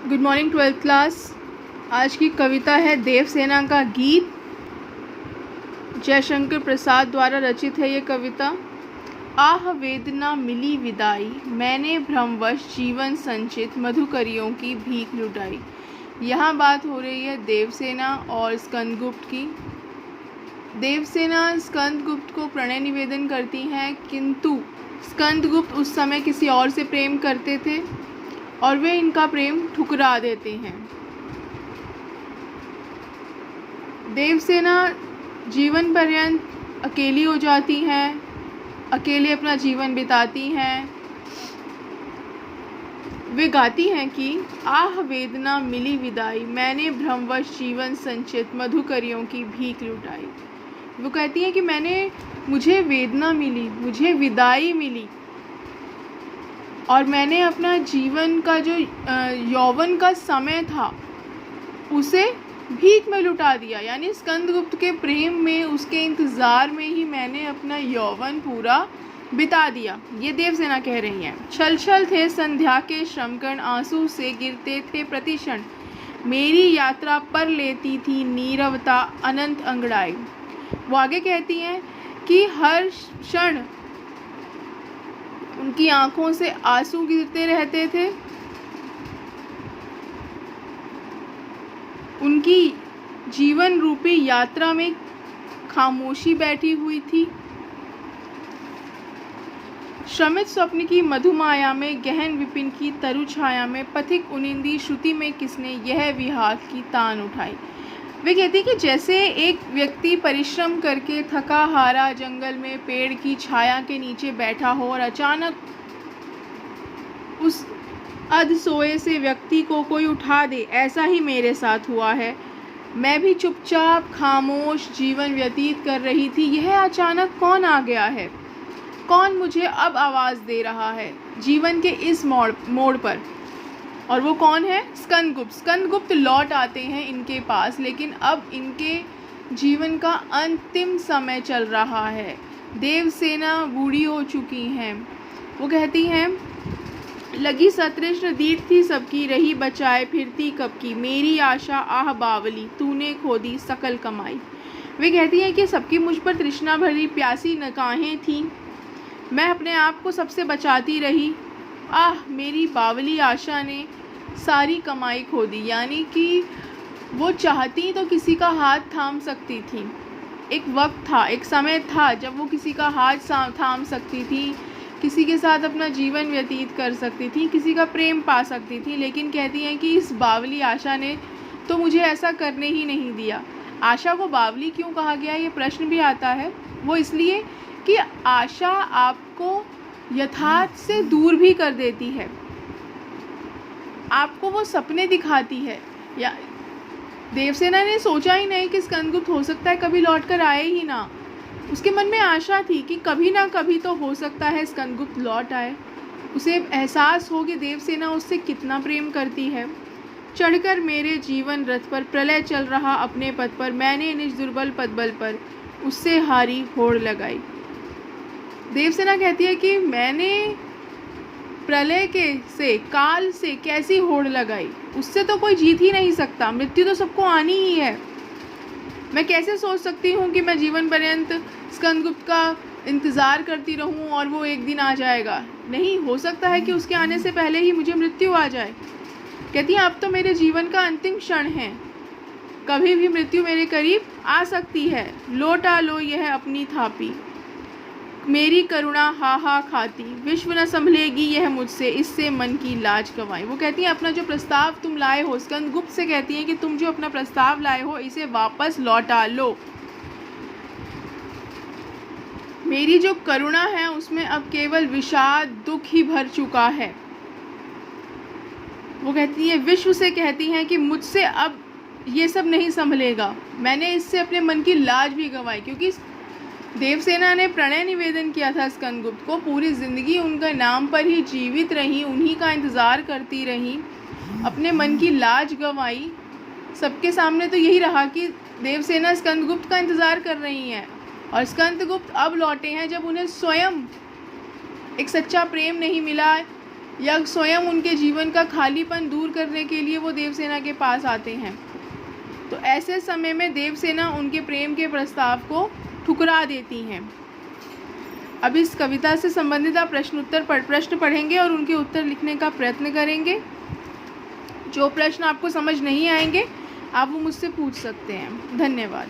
Good morning twelfth class. आज की कविता है देवसेना का गीत। जयशंकर प्रसाद द्वारा रचित है ये कविता। आह वेदना मिली विदाई, मैंने भ्रमवश जीवन संचित मधुकरियों की भीख लुटाई। यहाँ बात हो रही है देवसेना और स्कंदगुप्त की। देवसेना स्कंदगुप्त को प्रणय निवेदन करती हैं, किंतु स्कंदगुप्त उस समय किसी और से प्रेम करते थे और वे इनका प्रेम ठुकरा देते हैं। देवसेना जीवन पर्यंत अकेली हो जाती हैं, अकेले अपना जीवन बिताती हैं। वे गाती हैं कि आह वेदना मिली विदाई, मैंने भ्रमवश जीवन संचित मधुकरियों की भीख लुटाई। वो कहती हैं कि मुझे वेदना मिली, मुझे विदाई मिली और मैंने अपना जीवन का जो यौवन का समय था उसे भीख में लुटा दिया। यानी स्कंदगुप्त के प्रेम में, उसके इंतज़ार में ही मैंने अपना यौवन पूरा बिता दिया। ये देवसेना कह रही हैं। छल छल थे संध्या के श्रमकण, आंसू से गिरते थे प्रतिक्षण, मेरी यात्रा पर लेती थी नीरवता अनंत अंगड़ाई। वो आगे कहती हैं कि हर क्षण उनकी आंखों से आंसू गिरते रहते थे। उनकी जीवन रूपी यात्रा में खामोशी बैठी हुई थी। श्रमित स्वप्न की मधुमाया में, गहन विपिन की तरु छाया में, पथिक उनिंदी श्रुति में किसने यह विहार की तान उठाई। वे कहती है कि जैसे एक व्यक्ति परिश्रम करके थका हारा जंगल में पेड़ की छाया के नीचे बैठा हो और अचानक उस अध सोए से व्यक्ति को कोई उठा दे, ऐसा ही मेरे साथ हुआ है। मैं भी चुपचाप खामोश जीवन व्यतीत कर रही थी। यह अचानक कौन आ गया है? कौन मुझे अब आवाज़ दे रहा है जीवन के इस मोड़ पर? और वो कौन है? स्कंदगुप्त। स्कंदगुप्त लौट आते हैं इनके पास, लेकिन अब इनके जीवन का अंतिम समय चल रहा है। देवसेना बूढ़ी हो चुकी हैं। वो कहती हैं, लगी सतृष्ण दीठ थी सबकी, रही बचाए फिरती कब की, मेरी आशा आह बावली, तूने खो दी सकल कमाई। वे कहती हैं कि सबकी मुझ पर तृष्णा भरी प्यासी निगाहें थीं, मैं अपने आप को सबसे बचाती रही, आह मेरी बावली आशा ने सारी कमाई खो दी। यानी कि वो चाहती तो किसी का हाथ थाम सकती थी। एक वक्त था, एक समय था जब वो किसी का हाथ थाम सकती थी, किसी के साथ अपना जीवन व्यतीत कर सकती थी, किसी का प्रेम पा सकती थी। लेकिन कहती हैं कि इस बावली आशा ने तो मुझे ऐसा करने ही नहीं दिया। आशा को बावली क्यों कहा गया, ये प्रश्न भी आता है। वो इसलिए कि आशा आपको यथार्थ से दूर भी कर देती है, आपको वो सपने दिखाती है। या देवसेना ने सोचा ही नहीं कि स्कंदगुप्त हो सकता है कभी लौट कर आए ही ना। उसके मन में आशा थी कि कभी ना कभी तो हो सकता है स्कंदगुप्त लौट आए। उसे एहसास हो कि देवसेना उससे कितना प्रेम करती है। चढ़कर मेरे जीवन रथ पर, प्रलय चल रहा अपने पथ पर, मैंने निज दुर्बल पदबल पर उससे हारी होड़ लगाई। देवसेना कहती है कि मैंने प्रलय से, काल से कैसी होड़ लगाई, उससे तो कोई जीत ही नहीं सकता, मृत्यु तो सबको आनी ही है। मैं कैसे सोच सकती हूँ कि मैं जीवन पर्यंत स्कंदगुप्त का इंतज़ार करती रहूँ और वो एक दिन आ जाएगा। नहीं हो सकता है कि उसके आने से पहले ही मुझे मृत्यु आ जाए। कहती हैं अब तो मेरे जीवन का अंतिम क्षण है, कभी भी मृत्यु मेरे करीब आ सकती है। लौटा लो यह अपनी थापी, मेरी करुणा हा हा खाती, विश्व न संभलेगी यह मुझसे, इससे मन की लाज गंवाई। वो कहती हैं अपना जो प्रस्ताव तुम लाए हो, स्कंदगुप्त से कहती हैं कि तुम जो अपना प्रस्ताव लाए हो इसे वापस लौटा लो। मेरी जो करुणा है उसमें अब केवल विषाद दुख ही भर चुका है। वो कहती है, विश्व से कहती हैं कि मुझसे अब ये सब नहीं संभलेगा। मैंने इससे अपने मन की लाज भी गंवाई, क्योंकि देवसेना ने प्रणय निवेदन किया था स्कंदगुप्त को, पूरी ज़िंदगी उनका नाम पर ही जीवित रही, उन्हीं का इंतज़ार करती रही, अपने मन की लाज गंवाई। सबके सामने तो यही रहा कि देवसेना स्कंदगुप्त का इंतज़ार कर रही हैं और स्कंदगुप्त अब लौटे हैं जब उन्हें स्वयं एक सच्चा प्रेम नहीं मिला, या स्वयं उनके जीवन का खालीपन दूर करने के लिए वो देवसेना के पास आते हैं। तो ऐसे समय में देवसेना उनके प्रेम के प्रस्ताव को ठुकरा देती हैं। अब इस कविता से संबंधित आप प्रश्न पढ़ेंगे और उनके उत्तर लिखने का प्रयत्न करेंगे। जो प्रश्न आपको समझ नहीं आएंगे आप वो मुझसे पूछ सकते हैं। धन्यवाद।